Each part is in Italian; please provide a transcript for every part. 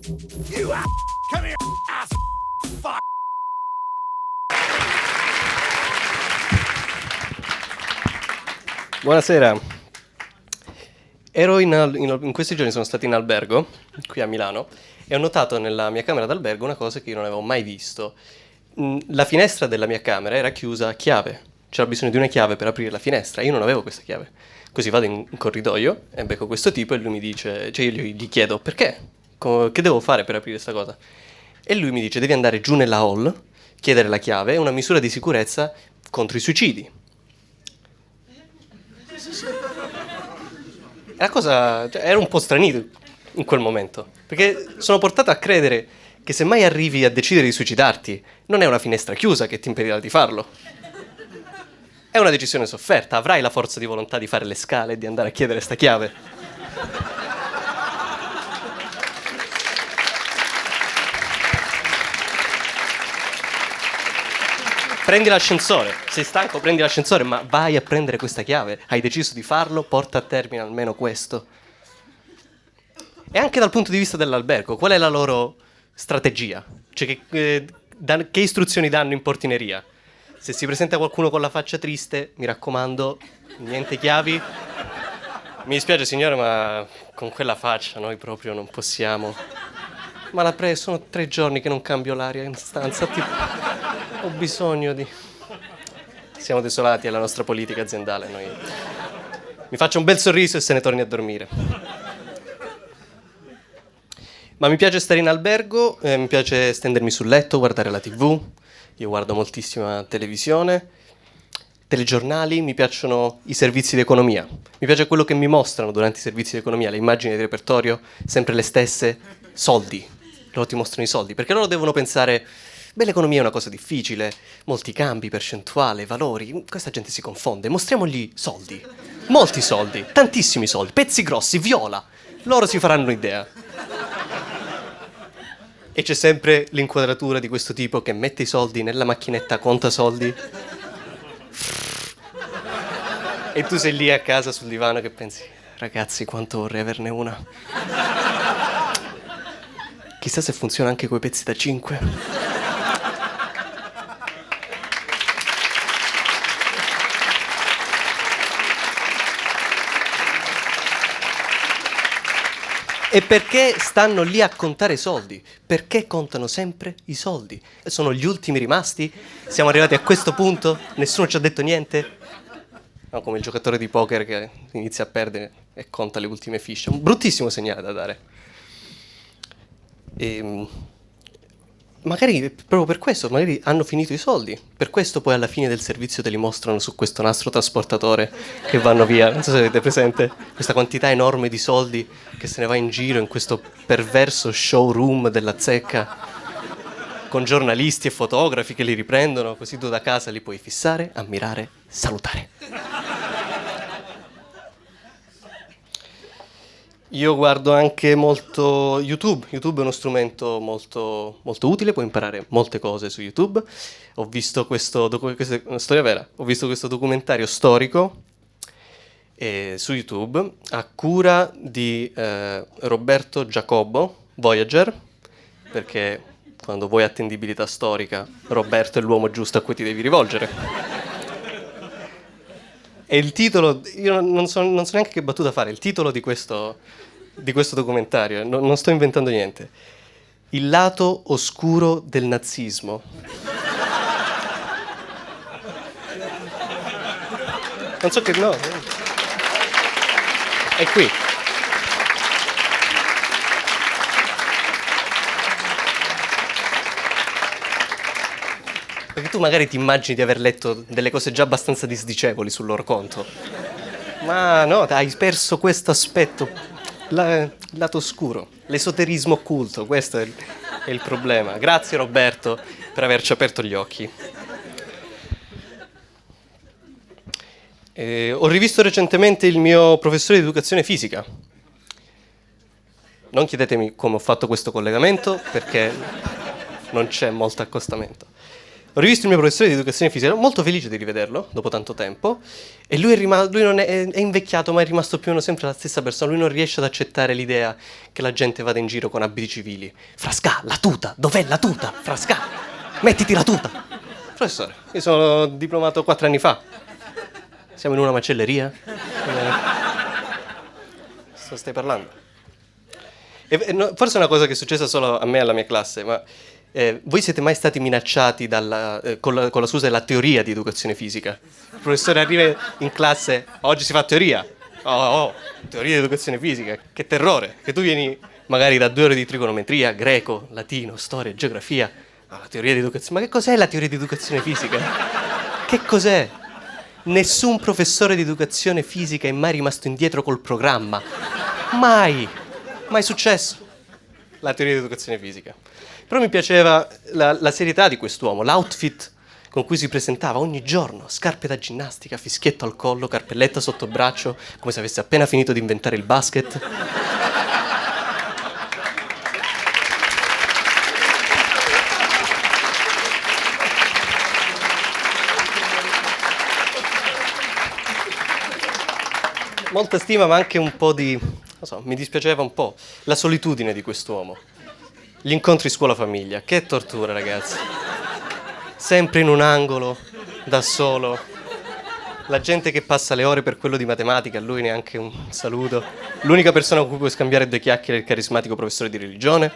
Come here, ass fuck. Buonasera. In questi giorni sono stato in albergo, qui a Milano, e ho notato nella mia camera d'albergo una cosa che io non avevo mai visto. La finestra della mia camera era chiusa a chiave. C'era bisogno di una chiave per aprire la finestra. Io non avevo questa chiave. Così vado in corridoio e becco questo tipo e lui mi dice, cioè io gli chiedo perché? Che devo fare per aprire questa cosa? E lui mi dice devi andare giù nella hall, chiedere la chiave, è una misura di sicurezza contro i suicidi. La cosa, cioè, era un po' stranito in quel momento, perché sono portato a credere che se mai arrivi a decidere di suicidarti, non è una finestra chiusa che ti impedirà di farlo. È una decisione sofferta, avrai la forza di volontà di fare le scale e di andare a chiedere sta chiave. Prendi l'ascensore, sei stanco, prendi l'ascensore, ma vai a prendere questa chiave. Hai deciso di farlo, porta a termine almeno questo. E anche dal punto di vista dell'albergo, qual è la loro strategia? Cioè, che istruzioni danno in portineria? Se si presenta qualcuno con la faccia triste, mi raccomando, niente chiavi. Mi dispiace signore, ma con quella faccia noi proprio non possiamo. Ma la prego, sono 3 giorni che non cambio l'aria in stanza, ho bisogno di... Siamo desolati alla nostra politica aziendale, noi... Mi faccio un bel sorriso e se ne torni a dormire. Ma mi piace stare in albergo, mi piace stendermi sul letto, guardare la TV. Io guardo moltissima televisione, telegiornali, mi piacciono i servizi di economia. Mi piace quello che mi mostrano durante i servizi di economia, le immagini di repertorio, sempre le stesse, soldi. Loro ti mostrano i soldi, perché loro devono pensare, beh, l'economia è una cosa difficile, molti cambi, percentuale, valori, questa gente si confonde, mostriamogli soldi, molti soldi, tantissimi soldi, pezzi grossi, viola, loro si faranno un'idea. E c'è sempre l'inquadratura di questo tipo che mette i soldi nella macchinetta, conta soldi. E tu sei lì a casa sul divano che pensi, ragazzi, quanto vorrei averne una. Chissà se funziona anche coi pezzi da 5. E perché stanno lì a contare i soldi? Perché contano sempre i soldi? Sono gli ultimi rimasti? Siamo arrivati a questo punto? Nessuno ci ha detto niente? No, come il giocatore di poker che inizia a perdere e conta le ultime fiche. Un bruttissimo segnale da dare. E magari proprio per questo, magari hanno finito i soldi. Per questo poi alla fine del servizio te li mostrano su questo nastro trasportatore che vanno via. Non so se avete presente questa quantità enorme di soldi che se ne va in giro in questo perverso showroom della zecca con giornalisti e fotografi che li riprendono, così tu da casa li puoi fissare, ammirare, salutare. Io guardo anche molto YouTube. YouTube è uno strumento molto, molto utile, puoi imparare molte cose su YouTube. Ho visto questa è una storia vera, ho visto questo documentario storico su YouTube a cura di Roberto Giacobbo, Voyager, perché quando vuoi attendibilità storica, Roberto è l'uomo giusto a cui ti devi rivolgere. E il titolo, io non so neanche che battuta fare, il titolo di questo documentario, non sto inventando niente. Il lato oscuro del nazismo. Non so che... no. È qui. Perché tu magari ti immagini di aver letto delle cose già abbastanza disdicevoli sul loro conto. Ma no, hai perso questo aspetto, il lato oscuro, l'esoterismo occulto, questo è il problema. Grazie Roberto per averci aperto gli occhi. Ho rivisto recentemente il mio professore di educazione fisica. Non chiedetemi come ho fatto questo collegamento, perché non c'è molto accostamento. Ho rivisto il mio professore di educazione fisica, ero molto felice di rivederlo dopo tanto tempo, e lui, lui non è invecchiato, ma è rimasto più o meno sempre la stessa persona. Lui non riesce ad accettare l'idea che la gente vada in giro con abiti civili. Frasca, la tuta, dov'è la tuta? Frasca, mettiti la tuta. Professore, io sono diplomato 4 anni fa. Siamo in una macelleria? Cosa stai parlando? Forse è una cosa che è successa solo a me e alla mia classe, ma voi siete mai stati minacciati con la scusa della teoria di educazione fisica? Il professore arriva in classe, oggi si fa teoria. Teoria di educazione fisica, che terrore. Che tu vieni magari da 2 ore di trigonometria, greco, latino, storia, geografia. La teoria di educazione. Ma che cos'è la teoria di educazione fisica? Che cos'è? Nessun professore di educazione fisica è mai rimasto indietro col programma. Mai successo. La teoria di educazione fisica. Però mi piaceva la serietà di quest'uomo, l'outfit con cui si presentava ogni giorno, scarpe da ginnastica, fischietto al collo, carpelletta sotto braccio, come se avesse appena finito di inventare il basket. Molta stima, ma anche un po' mi dispiaceva un po' la solitudine di quest'uomo. Gli incontri scuola-famiglia, che tortura, ragazzi. Sempre in un angolo, da solo. La gente che passa le ore per quello di matematica, a lui neanche un saluto. L'unica persona con cui puoi scambiare 2 chiacchiere è il carismatico professore di religione.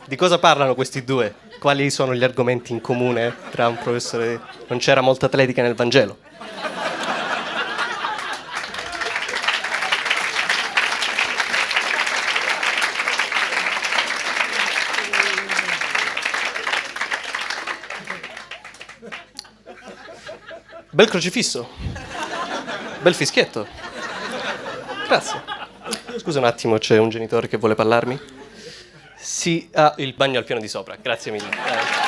Di cosa parlano questi due? Quali sono gli argomenti in comune tra un professore? Non c'era molta atletica nel Vangelo. Bel crocifisso. Bel fischietto. Grazie. Scusa un attimo, c'è un genitore che vuole parlarmi? Sì, il bagno al piano di sopra. Grazie mille.